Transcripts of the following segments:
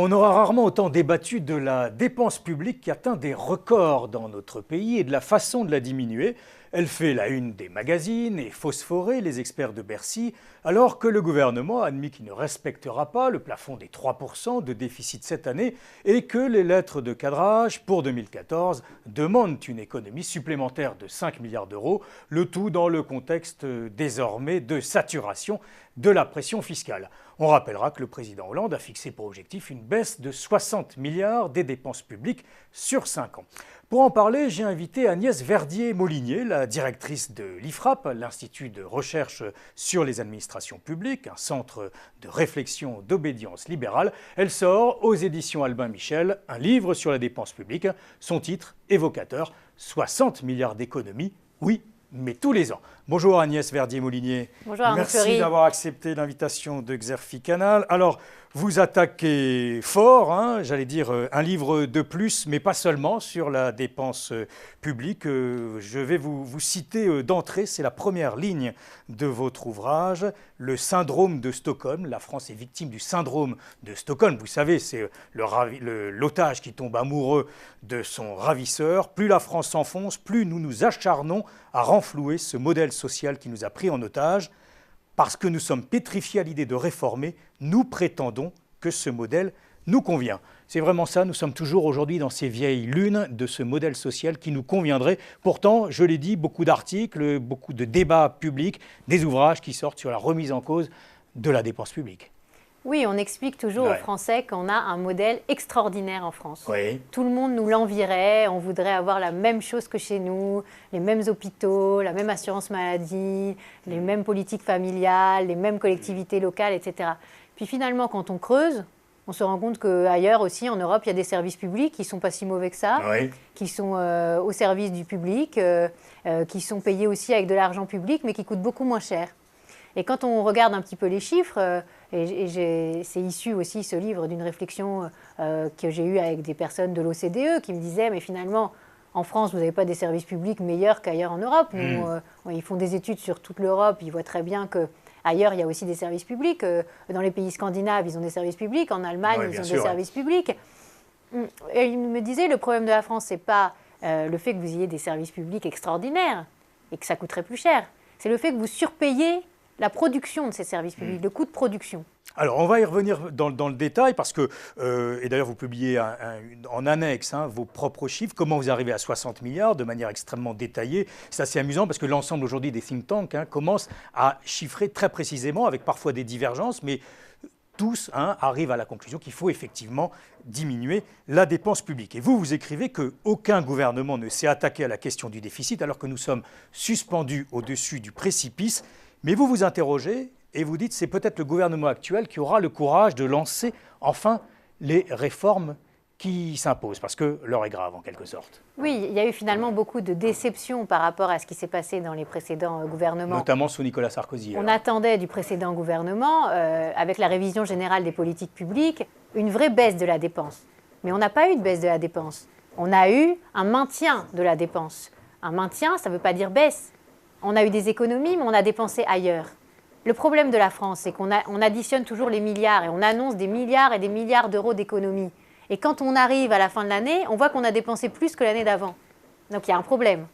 On aura rarement autant débattu de la dépense publique qui atteint des records dans notre pays et de la façon de la diminuer. Elle fait la une des magazines et phosphorer les experts de Bercy, alors que le gouvernement a admis qu'il ne respectera pas le plafond des 3% de déficit cette année et que les lettres de cadrage pour 2014 demandent une économie supplémentaire de 5 milliards d'euros, le tout dans le contexte désormais de saturation de la pression fiscale. On rappellera que le président Hollande a fixé pour objectif une baisse de 60 milliards des dépenses publiques sur 5 ans. Pour en parler, j'ai invité Agnès Verdier-Molinier, la directrice de l'IFRAP, l'Institut de recherche sur les administrations publiques, un centre de réflexion d'obédience libérale. Elle sort aux éditions Albin Michel un livre sur la dépense publique. Son titre, évocateur, 60 milliards d'économies, oui, mais tous les ans. Bonjour Agnès Verdier-Molinier. Bonjour Arnaud Fleury. Merci d'avoir accepté l'invitation de Xerfi Canal. Alors, vous attaquez fort, j'allais dire un livre de plus, mais pas seulement sur la dépense publique. Je vais vous citer d'entrée, c'est la première ligne de votre ouvrage, le syndrome de Stockholm. La France est victime du syndrome de Stockholm. Vous savez, c'est l'otage qui tombe amoureux de son ravisseur. Plus la France s'enfonce, plus nous nous acharnons à renflouer ce modèle social qui nous a pris en otage. Parce que nous sommes pétrifiés à l'idée de réformer, nous prétendons que ce modèle nous convient. C'est vraiment ça, nous sommes toujours aujourd'hui dans ces vieilles lunes de ce modèle social qui nous conviendrait. Pourtant, je l'ai dit, beaucoup d'articles, beaucoup de débats publics, des ouvrages qui sortent sur la remise en cause de la dépense publique. Oui, on explique toujours aux Français qu'on a un modèle extraordinaire en France. Oui. Tout le monde nous l'envierait, on voudrait avoir la même chose que chez nous, les mêmes hôpitaux, la même assurance maladie, les mêmes politiques familiales, les mêmes collectivités locales, etc. Puis finalement, quand on creuse, on se rend compte qu'ailleurs aussi, en Europe, il y a des services publics qui ne sont pas si mauvais que ça, qui sont au service du public, qui sont payés aussi avec de l'argent public, mais qui coûtent beaucoup moins cher. Et quand on regarde un petit peu les chiffres, c'est issu aussi ce livre d'une réflexion que j'ai eue avec des personnes de l'OCDE qui me disaient « mais finalement, en France, vous n'avez pas des services publics meilleurs qu'ailleurs en Europe. Nous, ils font des études sur toute l'Europe, ils voient très bien qu'ailleurs, il y a aussi des services publics. Dans les pays scandinaves, ils ont des services publics. En Allemagne, ils ont des services publics. » Et ils me disaient « le problème de la France, ce n'est pas le fait que vous ayez des services publics extraordinaires et que ça coûterait plus cher. C'est le fait que vous surpayez la production de ces services publics, le coût de production. » Alors, on va y revenir dans le détail parce que, et d'ailleurs, vous publiez en annexe vos propres chiffres, comment vous arrivez à 60 milliards de manière extrêmement détaillée. C'est assez amusant parce que l'ensemble aujourd'hui des think tanks commencent à chiffrer très précisément, avec parfois des divergences, mais tous arrivent à la conclusion qu'il faut effectivement diminuer la dépense publique. Et vous écrivez qu'aucun gouvernement ne s'est attaqué à la question du déficit alors que nous sommes suspendus au-dessus du précipice. Mais vous vous interrogez et vous dites que c'est peut-être le gouvernement actuel qui aura le courage de lancer enfin les réformes qui s'imposent, parce que l'heure est grave en quelque sorte. Oui, il y a eu finalement beaucoup de déceptions par rapport à ce qui s'est passé dans les précédents gouvernements. Notamment sous Nicolas Sarkozy. On attendait du précédent gouvernement, avec la révision générale des politiques publiques, une vraie baisse de la dépense. Mais on n'a pas eu de baisse de la dépense. On a eu un maintien de la dépense. Un maintien, ça ne veut pas dire baisse. On a eu des économies, mais on a dépensé ailleurs. Le problème de la France, c'est qu'on additionne toujours les milliards et on annonce des milliards et des milliards d'euros d'économies. Et quand on arrive à la fin de l'année, on voit qu'on a dépensé plus que l'année d'avant. Donc il y a un problème.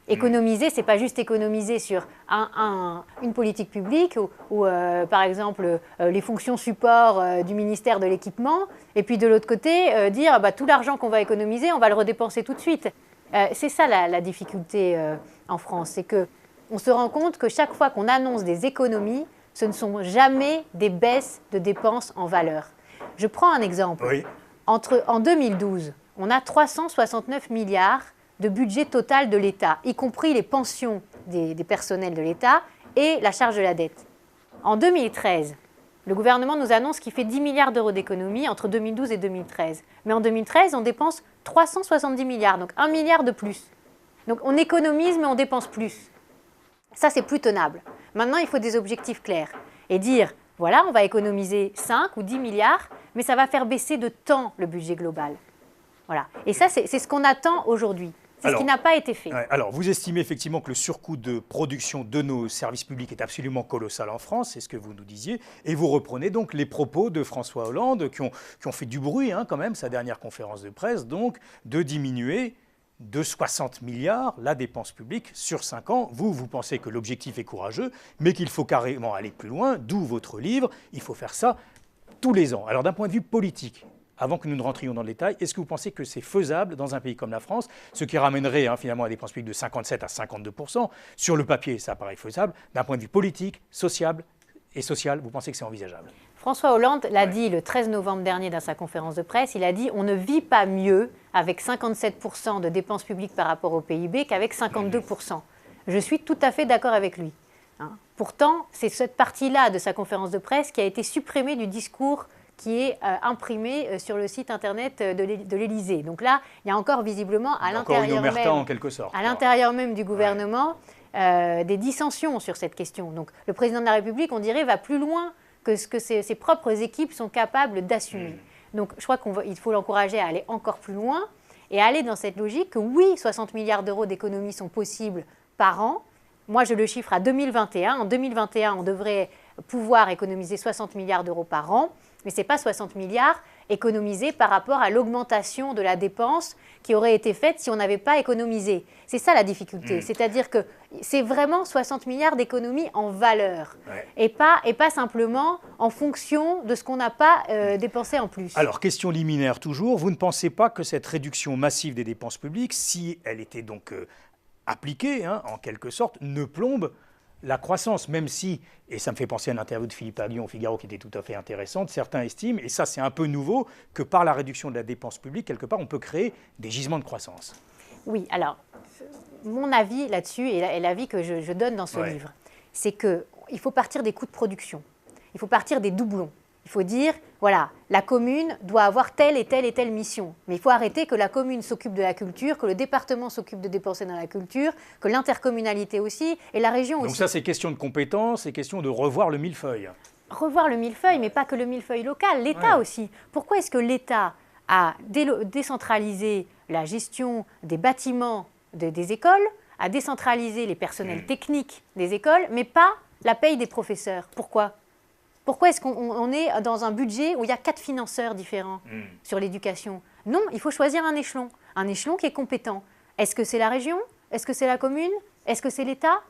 Économiser, ce n'est pas juste économiser sur une politique publique ou par exemple, les fonctions support du ministère de l'Équipement, et puis de l'autre côté, dire tout l'argent qu'on va économiser, on va le redépenser tout de suite. C'est ça la difficulté en France, c'est qu'on se rend compte que chaque fois qu'on annonce des économies, ce ne sont jamais des baisses de dépenses en valeur. Je prends un exemple. Oui. En 2012, on a 369 milliards de budget total de l'État, y compris les pensions des personnels de l'État et la charge de la dette. En 2013, le gouvernement nous annonce qu'il fait 10 milliards d'euros d'économies entre 2012 et 2013. Mais en 2013, on dépense 370 milliards, donc 1 milliard de plus. Donc on économise, mais on dépense plus. Ça, c'est plus tenable. Maintenant, il faut des objectifs clairs et dire, voilà, on va économiser 5 ou 10 milliards, mais ça va faire baisser de tant le budget global. Voilà. Et ça, c'est ce qu'on attend aujourd'hui. C'est ce qui n'a pas été fait. Alors, vous estimez effectivement que le surcoût de production de nos services publics est absolument colossal en France, c'est ce que vous nous disiez, et vous reprenez donc les propos de François Hollande qui ont fait du bruit quand même, sa dernière conférence de presse, donc de diminuer de 60 milliards la dépense publique sur 5 ans. Vous pensez que l'objectif est courageux, mais qu'il faut carrément aller plus loin, d'où votre livre, il faut faire ça tous les ans. Alors d'un point de vue politique, avant que nous ne rentrions dans le détail, est-ce que vous pensez que c'est faisable dans un pays comme la France, ce qui ramènerait finalement la dépense publique de 57 à 52%? Sur le papier, ça paraît faisable. D'un point de vue politique, social, vous pensez que c'est envisageable? François Hollande l'a dit le 13 novembre dernier dans sa conférence de presse, il a dit « On ne vit pas mieux avec 57% de dépenses publiques par rapport au PIB qu'avec 52%. » Je suis tout à fait d'accord avec lui. Pourtant, c'est cette partie-là de sa conférence de presse qui a été supprimée du discours qui est imprimé sur le site internet de l'Élysée. Donc là, il y a encore visiblement à l'intérieur même du gouvernement des dissensions sur cette question. Donc le président de la République, on dirait, va plus loin que ce que ses propres équipes sont capables d'assumer. Donc je crois qu'il faut l'encourager à aller encore plus loin et à aller dans cette logique que oui, 60 milliards d'euros d'économies sont possibles par an. Moi, je le chiffre à 2021. En 2021, on devrait pouvoir économiser 60 milliards d'euros par an. Mais ce n'est pas 60 milliards économisés par rapport à l'augmentation de la dépense qui aurait été faite si on n'avait pas économisé. C'est ça la difficulté. C'est-à-dire que c'est vraiment 60 milliards d'économies en valeur et pas simplement en fonction de ce qu'on n'a pas dépensé en plus. Alors, question liminaire toujours, vous ne pensez pas que cette réduction massive des dépenses publiques, si elle était donc appliquée, en quelque sorte, ne plombe la croissance, même si, et ça me fait penser à une interview de Philippe Alliot au Figaro qui était tout à fait intéressante, certains estiment, et ça c'est un peu nouveau, que par la réduction de la dépense publique, quelque part, on peut créer des gisements de croissance. Oui, alors, mon avis là-dessus, et l'avis que je donne dans ce livre, c'est qu'il faut partir des coûts de production, il faut partir des doublons. Il faut dire, voilà, la commune doit avoir telle et telle et telle mission. Mais il faut arrêter que la commune s'occupe de la culture, que le département s'occupe de dépenser dans la culture, que l'intercommunalité aussi, et la région aussi. Donc ça, c'est question de compétences, c'est question de revoir le millefeuille. Revoir le millefeuille, mais pas que le millefeuille local, l'État aussi. Pourquoi est-ce que l'État a décentralisé la gestion des bâtiments des écoles, a décentralisé les personnels techniques des écoles, mais pas la paye des professeurs? Pourquoi ? Pourquoi est-ce qu'on est dans un budget où il y a 4 financeurs différents sur l'éducation? Non, il faut choisir un échelon qui est compétent. Est-ce que c'est la région? Est-ce que c'est la commune? Est-ce que c'est l'État?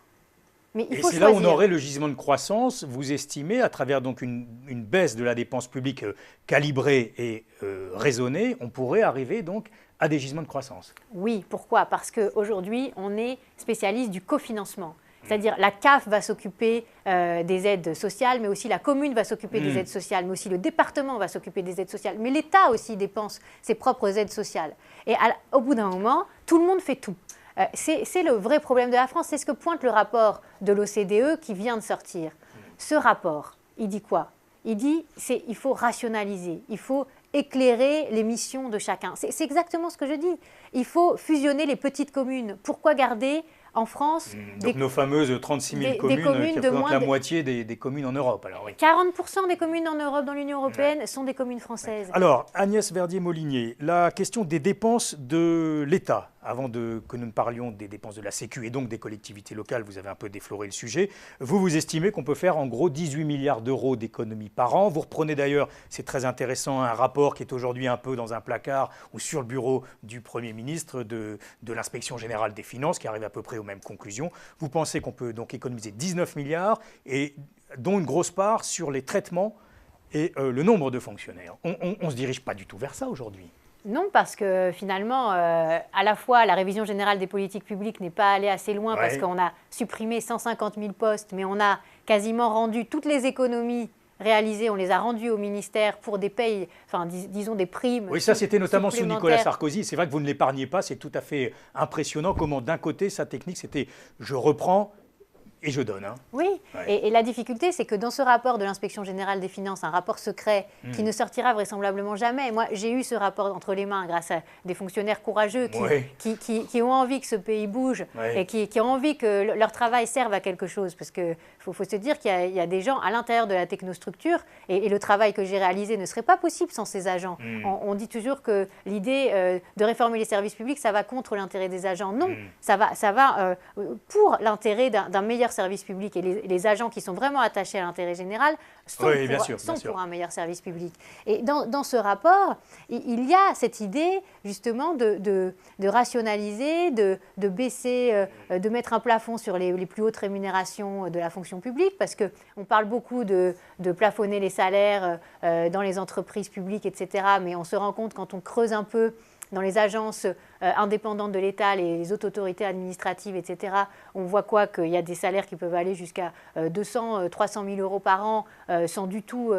Mais il faut c'est choisir. Là où on aurait le gisement de croissance, vous estimez, à travers donc une baisse de la dépense publique calibrée et raisonnée, on pourrait arriver donc à des gisements de croissance. Oui, pourquoi? Parce qu'aujourd'hui, on est spécialiste du cofinancement. C'est-à-dire la CAF va s'occuper des aides sociales, mais aussi la commune va s'occuper des aides sociales, mais aussi le département va s'occuper des aides sociales. Mais l'État aussi dépense ses propres aides sociales. Et au bout d'un moment, tout le monde fait tout. C'est le vrai problème de la France. C'est ce que pointe le rapport de l'OCDE qui vient de sortir. Ce rapport, il dit quoi? Il dit il faut rationaliser, il faut éclairer les missions de chacun. C'est exactement ce que je dis. Il faut fusionner les petites communes. Pourquoi garder en France donc nos fameuses 36 000 communes qui représentent la moitié des communes en Europe. Alors, 40% des communes en Europe, dans l'Union européenne, sont des communes françaises. Alors, Agnès Verdier-Molinier, la question des dépenses de l'État, avant que nous ne parlions des dépenses de la Sécu et donc des collectivités locales, vous avez un peu défloré le sujet, vous estimez qu'on peut faire en gros 18 milliards d'euros d'économies par an. Vous reprenez d'ailleurs, c'est très intéressant, un rapport qui est aujourd'hui un peu dans un placard ou sur le bureau du Premier ministre de l'Inspection générale des finances, qui arrive à peu près aux mêmes conclusions. Vous pensez qu'on peut donc économiser 19 milliards, et dont une grosse part sur les traitements et le nombre de fonctionnaires. On ne se dirige pas du tout vers ça aujourd'hui. Non, parce que finalement, à la fois, la révision générale des politiques publiques n'est pas allée assez loin parce qu'on a supprimé 150 000 postes, mais on a quasiment rendu toutes les économies réalisées, on les a rendues au ministère pour des payes, enfin disons des primes. Oui, ça c'était notamment sous Nicolas Sarkozy. C'est vrai que vous ne l'épargnez pas, c'est tout à fait impressionnant comment d'un côté sa technique c'était je reprends et je donne. Hein. Oui, et la difficulté, c'est que dans ce rapport de l'Inspection générale des finances, un rapport secret qui ne sortira vraisemblablement jamais, moi j'ai eu ce rapport entre les mains grâce à des fonctionnaires courageux qui ont envie que ce pays bouge et qui ont envie que leur travail serve à quelque chose, parce qu'il faut se dire qu'il y a des gens à l'intérieur de la technostructure, et le travail que j'ai réalisé ne serait pas possible sans ces agents. On dit toujours que l'idée de réformer les services publics, ça va contre l'intérêt des agents. Non, ça va pour l'intérêt d'un meilleur service public, et les agents qui sont vraiment attachés à l'intérêt général sont pour un meilleur service public. Et dans ce rapport, il y a cette idée justement de rationaliser, de baisser, de mettre un plafond sur les plus hautes rémunérations de la fonction publique, parce qu'on parle beaucoup de plafonner les salaires dans les entreprises publiques, etc. Mais on se rend compte, quand on creuse un peu dans les agences indépendantes de l'État, les hautes autorités administratives, etc., on voit qu'il y a des salaires qui peuvent aller jusqu'à 200, 300 000 euros par an sans du tout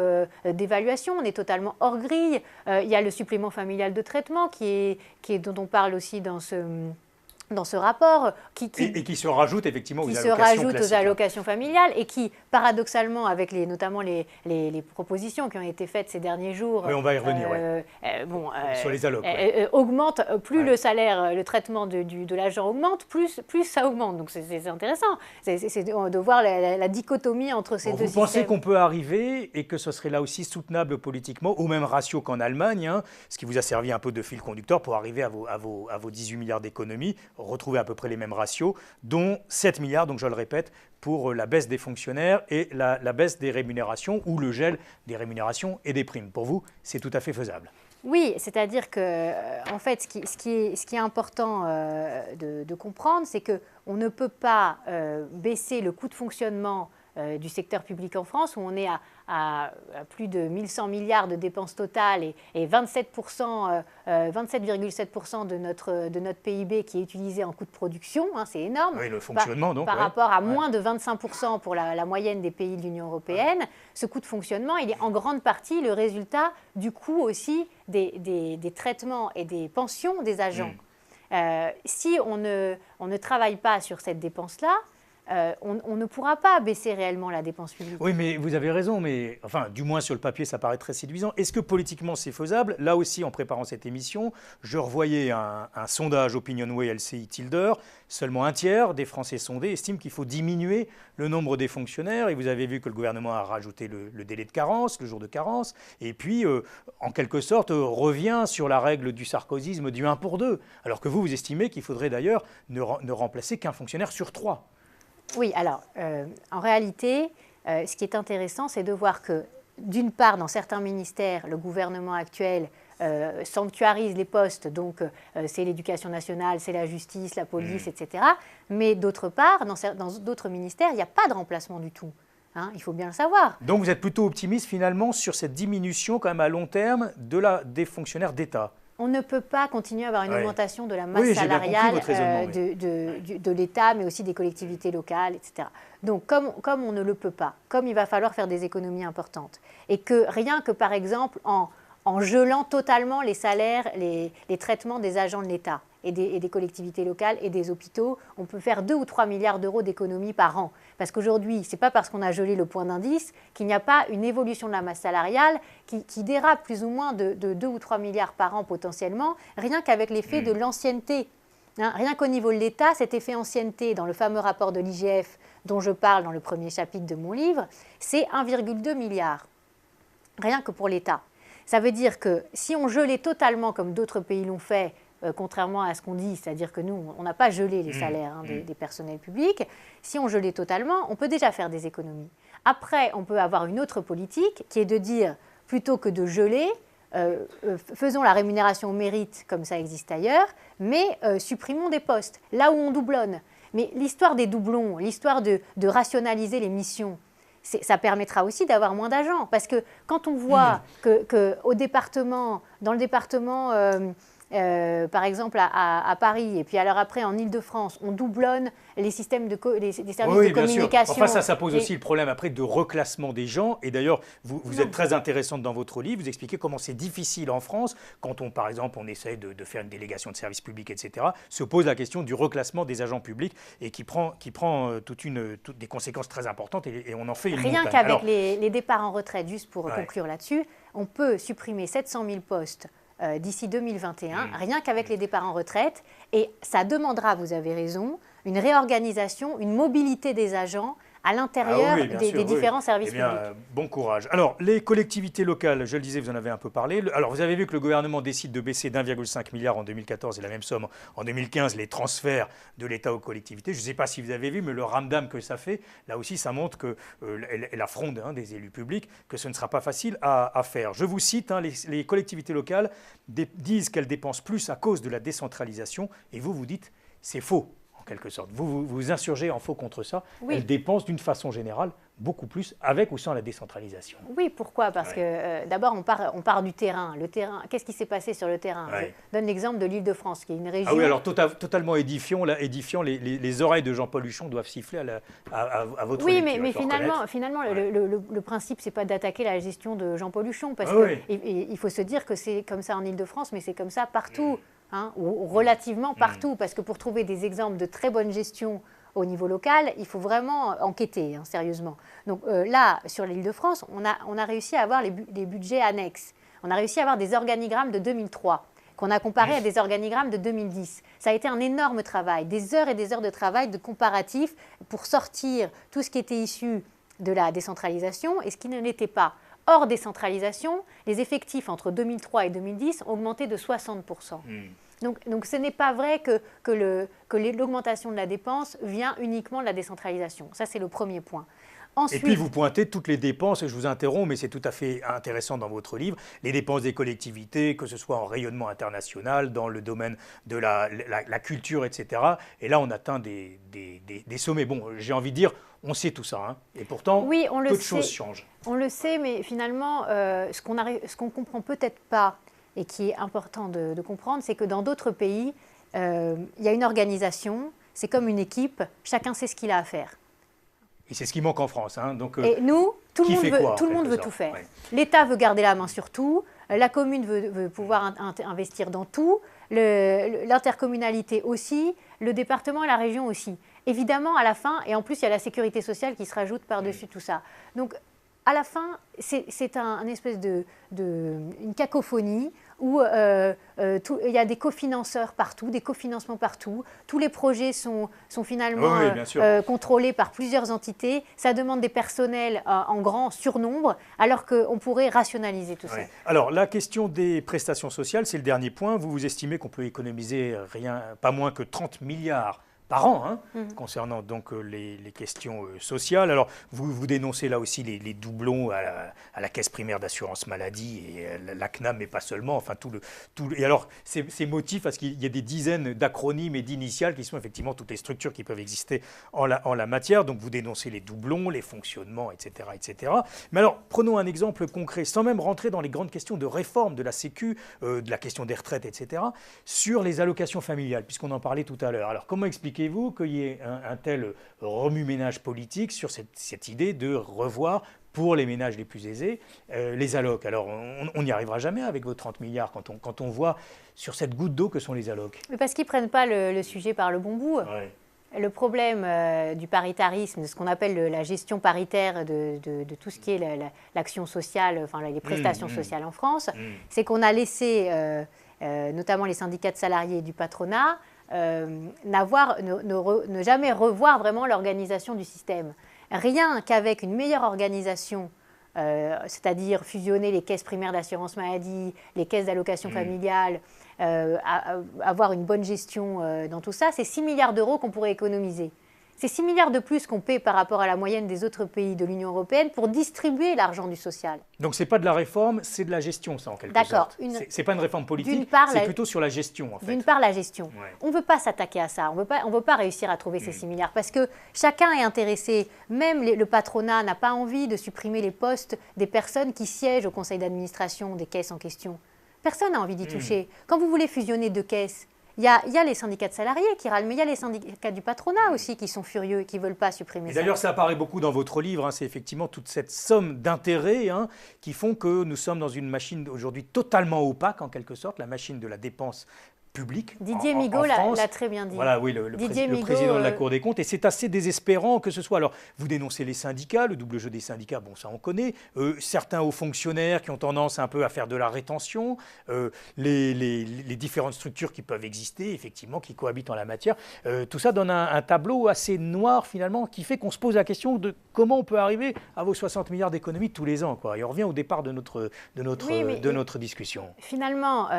d'évaluation. On est totalement hors grille. Il y a le supplément familial de traitement dont on parle aussi dans ce rapport. Et qui se rajoute effectivement aux allocations familiales, et qui, paradoxalement, avec notamment les propositions qui ont été faites ces derniers jours, on va y revenir, sur les allocs, augmente, plus le salaire, le traitement de l'agent augmente, plus ça augmente. Donc c'est intéressant. C'est de voir la dichotomie entre ces deux systèmes. Vous pensez qu'on peut arriver, et que ce serait là aussi soutenable politiquement, au même ratio qu'en Allemagne, ce qui vous a servi un peu de fil conducteur pour arriver à vos 18 milliards d'économies, retrouver à peu près les mêmes ratios, dont 7 milliards, donc je le répète, pour la baisse des fonctionnaires et la baisse des rémunérations, ou le gel des rémunérations et des primes. Pour vous, c'est tout à fait faisable. Oui, c'est-à-dire que, en fait, ce qui est important de comprendre, c'est qu'on ne peut pas baisser le coût de fonctionnement du secteur public en France, où on est à plus de 1100 milliards de dépenses totales et 27,7% de notre PIB qui est utilisé en coût de production. C'est énorme. Oui, le fonctionnement, par rapport à moins de 25% pour la moyenne des pays de l'Union européenne. Ce coût de fonctionnement, il est en grande partie le résultat du coût aussi des traitements et des pensions des agents. Si on ne travaille pas sur cette dépense-là, on ne pourra pas baisser réellement la dépense publique. Oui, mais vous avez raison, mais enfin, du moins sur le papier, ça paraît très séduisant. Est-ce que politiquement, c'est faisable? Là aussi, en préparant cette émission, je revoyais un sondage Opinionway LCI Tilder. Seulement un tiers des Français sondés estiment qu'il faut diminuer le nombre des fonctionnaires. Et vous avez vu que le gouvernement a rajouté le délai de carence, le jour de carence, et puis, en quelque sorte, revient sur la règle du sarkozysme du 1 pour 2. Alors que vous estimez qu'il faudrait d'ailleurs ne remplacer qu'un fonctionnaire sur 3. Oui, alors, en réalité, ce qui est intéressant, c'est de voir que, d'une part, dans certains ministères, le gouvernement actuel sanctuarise les postes, donc c'est l'éducation nationale, c'est la justice, la police, etc. Mais d'autre part, dans d'autres ministères, il n'y a pas de remplacement du tout. Il faut bien le savoir. Donc vous êtes plutôt optimiste finalement sur cette diminution quand même à long terme des fonctionnaires d'État? On ne peut pas continuer à avoir une augmentation de la masse salariale de l'État, mais aussi des collectivités locales, etc. Donc, comme on ne le peut pas, comme il va falloir faire des économies importantes, et que rien que, par exemple, en gelant totalement les salaires, les traitements des agents de l'État et des collectivités locales et des hôpitaux, on peut faire 2 ou 3 milliards d'euros d'économies par an. Parce qu'aujourd'hui, ce n'est pas parce qu'on a gelé le point d'indice qu'il n'y a pas une évolution de la masse salariale qui dérape plus ou moins de 2 ou 3 milliards par an potentiellement, rien qu'avec l'effet de l'ancienneté. Rien qu'au niveau de l'État, cet effet ancienneté, dans le fameux rapport de l'IGF dont je parle dans le premier chapitre de mon livre, c'est 1,2 milliard, rien que pour l'État. Ça veut dire que si on gelait totalement, comme d'autres pays l'ont fait, contrairement à ce qu'on dit, c'est-à-dire que nous, on n'a pas gelé les salaires des personnels publics, si on gelait totalement, on peut déjà faire des économies. Après, on peut avoir une autre politique qui est de dire, plutôt que de geler, faisons la rémunération au mérite comme ça existe ailleurs, mais supprimons des postes, là où on doublonne. Mais l'histoire des doublons, l'histoire de rationaliser les missions, ça permettra aussi d'avoir moins d'agents. Parce que quand on voit dans le département par exemple à Paris, et puis alors après en Île-de-France, on doublonne les systèmes des services de communication. Enfin, ça pose aussi le problème après de reclassement des gens. Et d'ailleurs, vous êtes très intéressante dans votre livre. Vous expliquez comment c'est difficile en France, quand par exemple, on essaie de faire une délégation de service public, etc., se pose la question du reclassement des agents publics et qui prend toutes des conséquences très importantes et on en fait une Rien montagne. qu'avec les départs en retraite, juste pour conclure là-dessus, on peut supprimer 700 000 postes d'ici 2021, rien qu'avec les départs en retraite. Et ça demandera, vous avez raison, une réorganisation, une mobilité des agents à l'intérieur des différents services publics. Bon courage. Alors, les collectivités locales, je le disais, vous en avez un peu parlé. Alors, vous avez vu que le gouvernement décide de baisser d'1,5 milliard en 2014 et la même somme en 2015, les transferts de l'État aux collectivités. Je ne sais pas si vous avez vu, mais le ramdam que ça fait, là aussi, ça montre que la fronde des élus publics, que ce ne sera pas facile à faire. Je vous cite, les collectivités locales disent qu'elles dépensent plus à cause de la décentralisation et vous dites c'est faux. Quelque sorte. Vous insurgez en faux contre ça. Oui. Elles dépensent d'une façon générale beaucoup plus avec ou sans la décentralisation. Oui, pourquoi ? Parce que d'abord, on part du terrain. Le terrain, qu'est-ce qui s'est passé sur le terrain ? Je donne l'exemple de l'Île-de-France, qui est une région... Ah oui, alors totalement édifiant, les oreilles de Jean-Paul Huchon doivent siffler à votre lecture. Oui, mais finalement le principe, c'est pas d'attaquer la gestion de Jean-Paul Huchon, parce qu'il faut se dire que c'est comme ça en Île-de-France, mais c'est comme ça partout. Ou relativement partout, parce que pour trouver des exemples de très bonne gestion au niveau local, il faut vraiment enquêter, sérieusement. Donc là, sur l'Île-de-France, on a réussi à avoir les budgets annexes. On a réussi à avoir des organigrammes de 2003, qu'on a comparés à des organigrammes de 2010. Ça a été un énorme travail, des heures et des heures de travail, de comparatif, pour sortir tout ce qui était issu de la décentralisation et ce qui ne l'était pas. Hors décentralisation, les effectifs entre 2003 et 2010 ont augmenté de 60%. Donc ce n'est pas vrai que l'augmentation de la dépense vient uniquement de la décentralisation. Ça, c'est le premier point. Ensuite, et puis vous pointez toutes les dépenses, et je vous interromps, mais c'est tout à fait intéressant dans votre livre, les dépenses des collectivités, que ce soit en rayonnement international, dans le domaine de la culture, etc. Et là, on atteint des sommets. Bon, j'ai envie de dire, on sait tout ça, et pourtant, oui, peu de choses changent. On le sait, mais finalement, ce qu'on ne comprend peut-être pas, et qui est important de comprendre, c'est que dans d'autres pays, il y a une organisation, c'est comme une équipe, chacun sait ce qu'il a à faire. Et c'est ce qui manque en France. Donc, et nous, tout le monde veut tout faire. Ouais. L'État veut garder la main sur tout, la commune veut pouvoir investir dans tout, l'intercommunalité aussi, le département et la région aussi. Évidemment, à la fin, et en plus, il y a la sécurité sociale qui se rajoute par-dessus tout ça. Donc, à la fin, c'est un espèce une cacophonie où il y a des cofinanceurs partout, des cofinancements partout. Tous les projets sont finalement contrôlés par plusieurs entités. Ça demande des personnels en grand surnombre, alors qu'on pourrait rationaliser tout ça. Alors, la question des prestations sociales, c'est le dernier point. Vous estimez qu'on peut économiser pas moins que 30 milliards par an, concernant donc les questions sociales. Alors, vous dénoncez là aussi les doublons à la caisse primaire d'assurance maladie et la CNAM, mais pas seulement. Enfin, et alors, ces motifs, parce qu'il y a des dizaines d'acronymes et d'initiales qui sont effectivement toutes les structures qui peuvent exister en la matière. Donc, vous dénoncez les doublons, les fonctionnements, etc., etc. Mais alors, prenons un exemple concret, sans même rentrer dans les grandes questions de réforme de la Sécu, de la question des retraites, etc., sur les allocations familiales, puisqu'on en parlait tout à l'heure. Alors, comment expliquez-vous qu'il y ait un tel remue-ménage politique sur cette idée de revoir pour les ménages les plus aisés les allocs? Alors, on n'y arrivera jamais avec vos 30 milliards quand on voit sur cette goutte d'eau que sont les allocs. Mais parce qu'ils ne prennent pas le sujet par le bon bout. Ouais. Le problème du paritarisme, de ce qu'on appelle la gestion paritaire de tout ce qui est l'action sociale, enfin les prestations sociales en France, c'est qu'on a laissé, notamment les syndicats de salariés du patronat, ne jamais revoir vraiment l'organisation du système. Rien qu'avec une meilleure organisation, c'est-à-dire fusionner les caisses primaires d'assurance maladie, les caisses d'allocation familiale, avoir une bonne gestion dans tout ça, c'est 6 milliards d'euros qu'on pourrait économiser. C'est 6 milliards de plus qu'on paie par rapport à la moyenne des autres pays de l'Union européenne pour distribuer l'argent du social. Donc ce n'est pas de la réforme, c'est de la gestion, ça, en quelque sorte. D'accord. Ce n'est pas une réforme politique, c'est plutôt sur la gestion, en fait. D'une part, la gestion. Ouais. On ne veut pas s'attaquer à ça, on ne veut pas réussir à trouver ces 6 milliards, parce que chacun est intéressé, même le patronat n'a pas envie de supprimer les postes des personnes qui siègent au conseil d'administration des caisses en question. Personne n'a envie d'y toucher. Quand vous voulez fusionner deux caisses, il y a les syndicats de salariés qui râlent, mais il y a les syndicats du patronat aussi qui sont furieux et qui ne veulent pas supprimer ça. D'ailleurs, ça apparaît beaucoup dans votre livre, hein, c'est effectivement toute cette somme d'intérêts qui font que nous sommes dans une machine aujourd'hui totalement opaque, en quelque sorte, la machine de la dépense public. Didier Migaud l'a très bien dit. Voilà, oui, le président de la Cour des comptes. Et c'est assez désespérant que ce soit. Alors, vous dénoncez les syndicats, le double jeu des syndicats, bon, ça on connaît. Certains hauts fonctionnaires qui ont tendance un peu à faire de la rétention. Les différentes structures qui peuvent exister, effectivement, qui cohabitent en la matière. Tout ça donne un tableau assez noir, finalement, qui fait qu'on se pose la question de comment on peut arriver à vos 60 milliards d'économies tous les ans, quoi. Et on revient au départ de notre discussion. Finalement,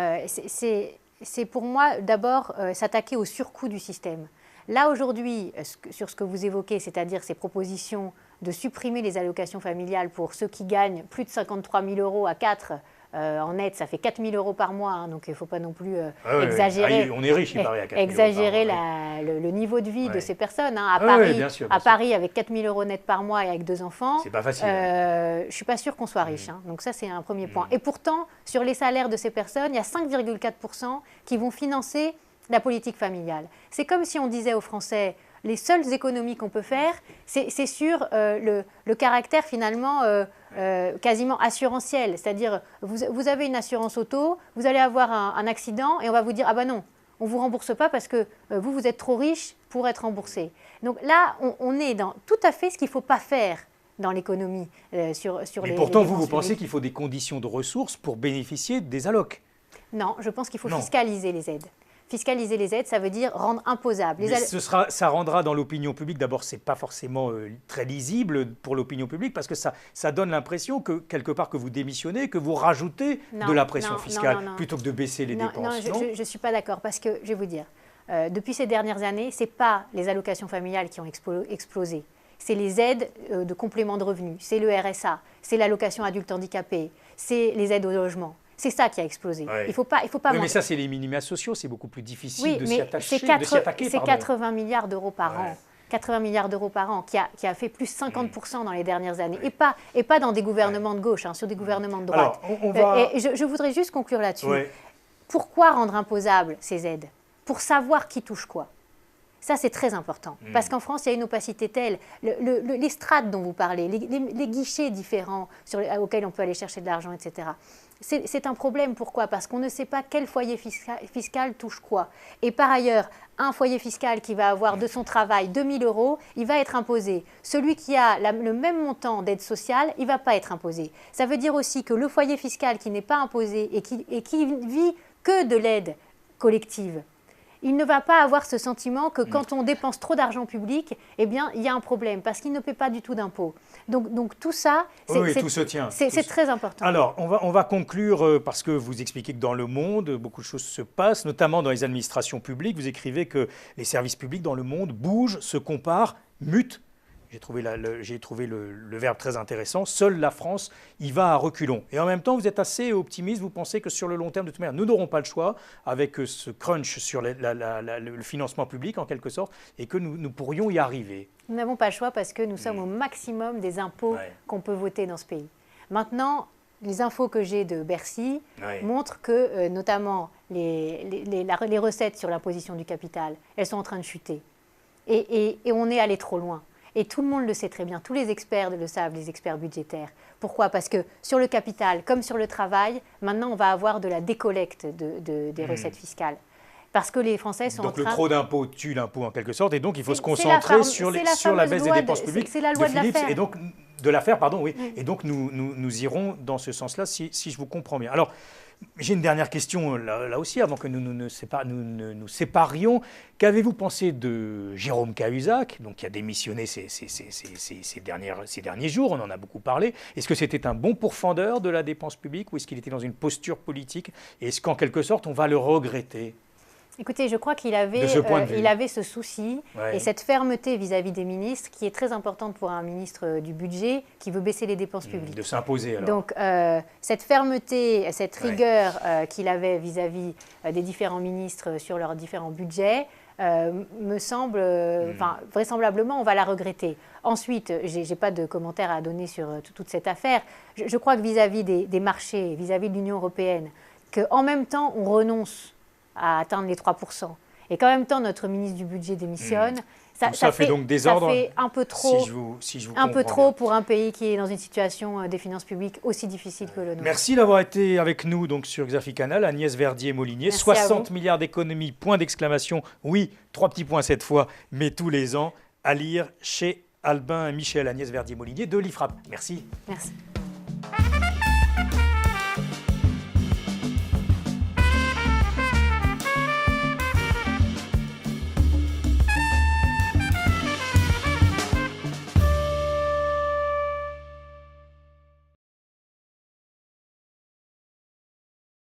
c'est pour moi d'abord s'attaquer au surcoût du système. Là aujourd'hui, sur ce que vous évoquez, c'est-à-dire ces propositions de supprimer les allocations familiales pour ceux qui gagnent plus de 53 000 euros à 4 en net, ça fait 4 000 euros par mois, hein, donc il ne faut pas non plus exagérer. On est riche, il paraît, à 4 000 exagérer euros par mois, le niveau de vie de ces personnes. Hein. Bien sûr. Paris, avec 4 000 euros net par mois et avec 2 enfants, c'est pas facile. Je ne suis pas sûre qu'on soit riche. Hein. Donc ça, c'est un premier point. Et pourtant, sur les salaires de ces personnes, il y a 5,4% qui vont financer la politique familiale. C'est comme si on disait aux Français, les seules économies qu'on peut faire, c'est sur le caractère finalement quasiment assurantiel. C'est-à-dire, vous avez une assurance auto, vous allez avoir un accident et on va vous dire « Ah ben non, on ne vous rembourse pas parce que vous êtes trop riche pour être remboursé. » Donc là, on est dans tout à fait ce qu'il ne faut pas faire dans l'économie sur les pourtant, vous pensez qu'il faut des conditions de ressources pour bénéficier des allocs? Non, je pense qu'il faut fiscaliser les aides. Fiscaliser les aides, ça veut dire rendre imposable. Ça rendra dans l'opinion publique, d'abord, ce n'est pas forcément très lisible pour l'opinion publique, parce que ça donne l'impression que, quelque part, que vous démissionnez, que vous rajoutez de la pression fiscale, plutôt que de baisser les dépenses. Non, je ne suis pas d'accord, parce que, je vais vous dire, depuis ces dernières années, ce n'est pas les allocations familiales qui ont explosé. C'est les aides de complément de revenus, c'est le RSA, c'est l'allocation adulte handicapé, c'est les aides au logement. C'est ça qui a explosé. Ouais. Il faut pas mais ça, c'est les minima sociaux, c'est beaucoup plus difficile de s'y attaquer. C'est 80 milliards d'euros par an. 80 milliards d'euros par an, qui a fait plus 50% dans les dernières années. Et pas dans des gouvernements de gauche, hein, sur des gouvernements de droite. Alors, et je voudrais juste conclure là-dessus. Pourquoi rendre imposables ces aides? Pour savoir qui touche quoi. Ça, c'est très important. Parce qu'en France, il y a une opacité telle. Les strates dont vous parlez, les guichets différents auxquels on peut aller chercher de l'argent, etc. C'est un problème. Pourquoi? Parce qu'on ne sait pas quel foyer fiscal touche quoi. Et par ailleurs, un foyer fiscal qui va avoir de son travail 2 000 euros, il va être imposé. Celui qui a le même montant d'aide sociale, il ne va pas être imposé. Ça veut dire aussi que le foyer fiscal qui n'est pas imposé et qui vit que de l'aide collective, il ne va pas avoir ce sentiment que quand on dépense trop d'argent public, eh bien, il y a un problème, parce qu'il ne paie pas du tout d'impôts. Donc tout ça, tout se tient. C'est très important. Alors, on va conclure, parce que vous expliquez que dans le monde, beaucoup de choses se passent, notamment dans les administrations publiques. Vous écrivez que les services publics dans le monde bougent, se comparent, mutent. J'ai trouvé le verbe très intéressant. Seule la France y va à reculons. Et en même temps, vous êtes assez optimiste. Vous pensez que sur le long terme, de toute manière, nous n'aurons pas le choix avec ce crunch sur le financement public, en quelque sorte, et que nous pourrions y arriver. Nous n'avons pas le choix parce que nous sommes au maximum des impôts qu'on peut voter dans ce pays. Maintenant, les infos que j'ai de Bercy montrent que, notamment, les recettes sur l'imposition du capital, elles sont en train de chuter. Et on est allé trop loin. Et tout le monde le sait très bien, tous les experts le savent, les experts budgétaires. Pourquoi? Parce que sur le capital, comme sur le travail, maintenant on va avoir de la décollecte des recettes fiscales. Parce que les Français sont donc le trop d'impôts tue l'impôt en quelque sorte, et donc il faut se concentrer sur la baisse des dépenses publiques. C'est la loi de l'affaire. Et donc, de l'affaire, pardon, oui. Et donc nous irons dans ce sens-là, si je vous comprends bien. Alors, j'ai une dernière question là aussi, avant que nous nous séparions. Qu'avez-vous pensé de Jérôme Cahuzac, donc qui a démissionné ces derniers jours? On en a beaucoup parlé. Est-ce que c'était un bon pourfendeur de la dépense publique, ou est-ce qu'il était dans une posture politique? Et est-ce qu'en quelque sorte, on va le regretter? Écoutez, je crois qu'il avait, ce souci et cette fermeté vis-à-vis des ministres qui est très importante pour un ministre du budget qui veut baisser les dépenses publiques. De s'imposer alors. Donc cette fermeté, cette rigueur qu'il avait vis-à-vis des différents ministres sur leurs différents budgets me semble, vraisemblablement, on va la regretter. Ensuite, je n'ai pas de commentaires à donner sur toute cette affaire. Je crois que vis-à-vis des marchés, vis-à-vis de l'Union européenne, qu'en même temps, on renonce à atteindre les 3%, et qu'en même temps, notre ministre du Budget démissionne. Ça fait donc désordre. Ça fait un peu trop, si je vous un peu comprends trop bien. pour un pays qui est dans une situation des finances publiques aussi difficile que le nôtre. Merci d'avoir été avec nous donc sur Xafi Canal, Agnès Verdier-Molinier. Merci 60 milliards d'économies, point d'exclamation. Oui, 3 petits points cette fois, mais tous les ans, à lire chez Albin Michel, Agnès Verdier-Molinier de l'IFRAP. Merci. Merci.